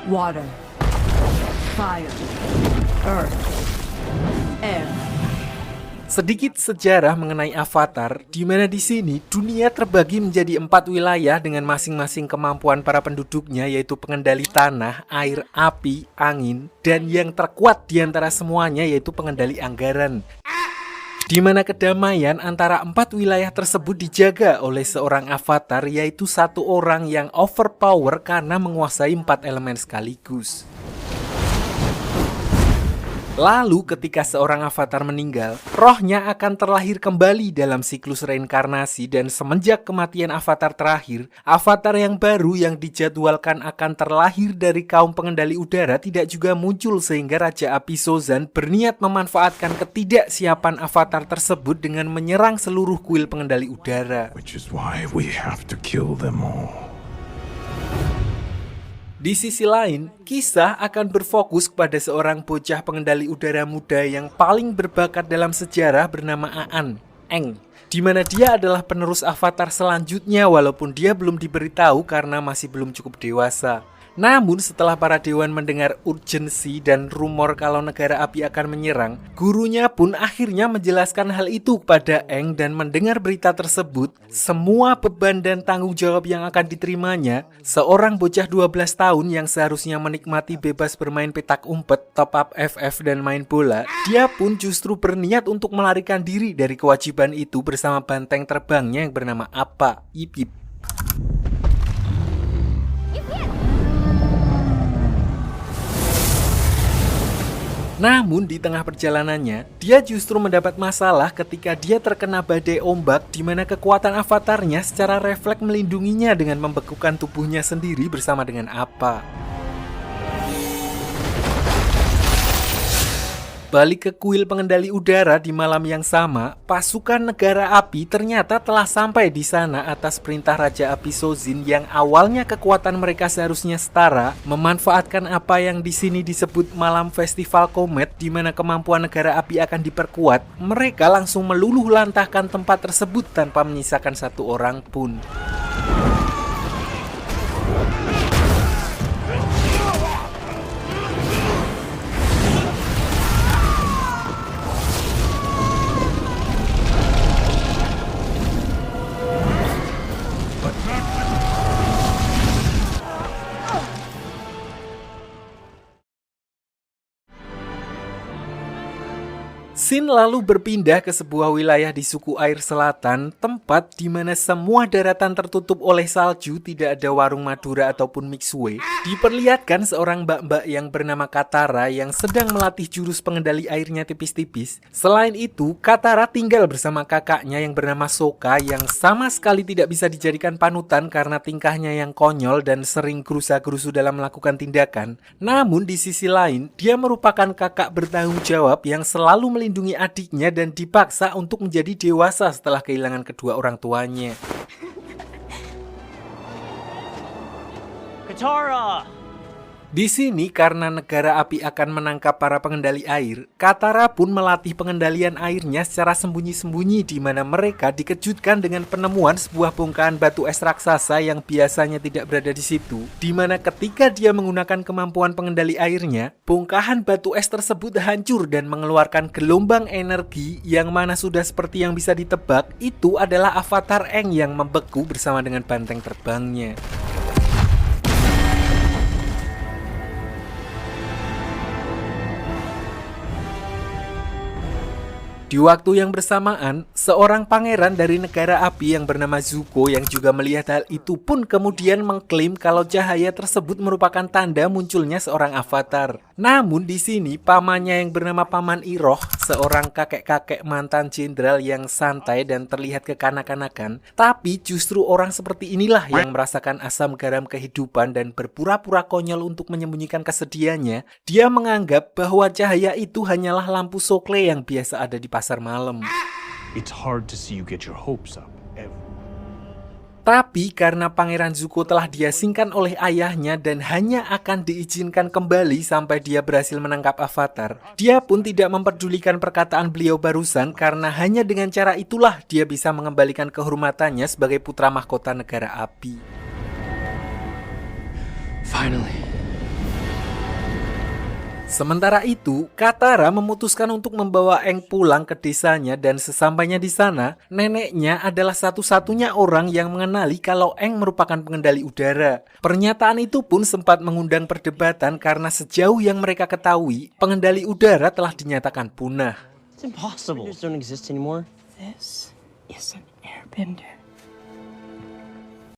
Water, fire, earth, air. Sedikit sejarah mengenai Avatar, di mana di sini dunia terbagi menjadi 4 wilayah dengan masing-masing kemampuan para penduduknya, yaitu pengendali tanah, air, api, angin, dan yang terkuat di antara semuanya yaitu pengendali anggaran. Di mana kedamaian antara 4 wilayah tersebut dijaga oleh seorang avatar, yaitu satu orang yang overpower karena menguasai 4 elemen sekaligus. Lalu ketika seorang avatar meninggal, rohnya akan terlahir kembali dalam siklus reinkarnasi, dan semenjak kematian avatar terakhir, avatar yang baru yang dijadwalkan akan terlahir dari kaum pengendali udara tidak juga muncul, sehingga Raja Api Sozan berniat memanfaatkan ketidaksiapan avatar tersebut dengan menyerang seluruh kuil pengendali udara. Which is why we have to kill them all. Di sisi lain, kisah akan berfokus kepada seorang bocah pengendali udara muda yang paling berbakat dalam sejarah bernama Aan, Aang, di mana dia adalah penerus avatar selanjutnya walaupun dia belum diberitahu karena masih belum cukup dewasa. Namun setelah para dewan mendengar urgensi dan rumor kalau negara api akan menyerang, gurunya pun akhirnya menjelaskan hal itu kepada Aang, dan mendengar berita tersebut, semua beban dan tanggung jawab yang akan diterimanya, seorang bocah 12 tahun yang seharusnya menikmati bebas bermain petak umpet, top up FF dan main bola, dia pun justru berniat untuk melarikan diri dari kewajiban itu bersama banteng terbangnya yang bernama Appa. Yip yip. Namun di tengah perjalanannya, dia justru mendapat masalah ketika dia terkena badai ombak, di mana kekuatan avatarnya secara refleks melindunginya dengan membekukan tubuhnya sendiri bersama dengan Appa. Balik ke kuil pengendali udara di malam yang sama, pasukan negara api ternyata telah sampai di sana atas perintah Raja Api Sozin yang awalnya kekuatan mereka seharusnya setara, memanfaatkan apa yang di sini disebut malam festival komet, di mana kemampuan negara api akan diperkuat. Mereka langsung meluluh lantahkan tempat tersebut tanpa menyisakan satu orang pun. Sin lalu berpindah ke sebuah wilayah di suku air selatan, tempat di mana semua daratan tertutup oleh salju, tidak ada warung Madura ataupun mixue. Diperlihatkan seorang mbak-mbak yang bernama Katara yang sedang melatih jurus pengendali airnya tipis-tipis. Selain itu, Katara tinggal bersama kakaknya yang bernama Sokka yang sama sekali tidak bisa dijadikan panutan karena tingkahnya yang konyol dan sering gerusa-gerusu dalam melakukan tindakan. Namun di sisi lain, dia merupakan kakak bertanggung jawab yang selalu melindungi adiknya dan dipaksa untuk menjadi dewasa setelah kehilangan kedua orang tuanya. Katara! Di sini karena negara api akan menangkap para pengendali air, Katara pun melatih pengendalian airnya secara sembunyi-sembunyi, di mana mereka dikejutkan dengan penemuan sebuah bongkahan batu es raksasa yang biasanya tidak berada di situ, di mana ketika dia menggunakan kemampuan pengendali airnya, bongkahan batu es tersebut hancur dan mengeluarkan gelombang energi yang mana sudah seperti yang bisa ditebak, itu adalah avatar Aang yang membeku bersama dengan banteng terbangnya. Di waktu yang bersamaan, seorang pangeran dari negara api yang bernama Zuko yang juga melihat hal itu pun kemudian mengklaim kalau cahaya tersebut merupakan tanda munculnya seorang avatar. Namun di sini pamannya yang bernama Paman Iroh, seorang kakek-kakek mantan jenderal yang santai dan terlihat kekanak-kanakan, tapi justru orang seperti inilah yang merasakan asam garam kehidupan dan berpura-pura konyol untuk menyembunyikan kesedihannya. Dia menganggap bahwa cahaya itu hanyalah lampu sokle yang biasa ada di pasar malam. It's hard to see you get your hopes up. Tapi karena Pangeran Zuko telah diasingkan oleh ayahnya dan hanya akan diizinkan kembali sampai dia berhasil menangkap Avatar, dia pun tidak memperdulikan perkataan beliau barusan karena hanya dengan cara itulah dia bisa mengembalikan kehormatannya sebagai putra mahkota negara api. Finally. Sementara itu, Katara memutuskan untuk membawa Aang pulang ke desanya dan sesampainya di sana, neneknya adalah satu-satunya orang yang mengenali kalau Aang merupakan pengendali udara. Pernyataan itu pun sempat mengundang perdebatan karena sejauh yang mereka ketahui, pengendali udara telah dinyatakan punah. It's impossible. Don't exist anymore. This is an airbender.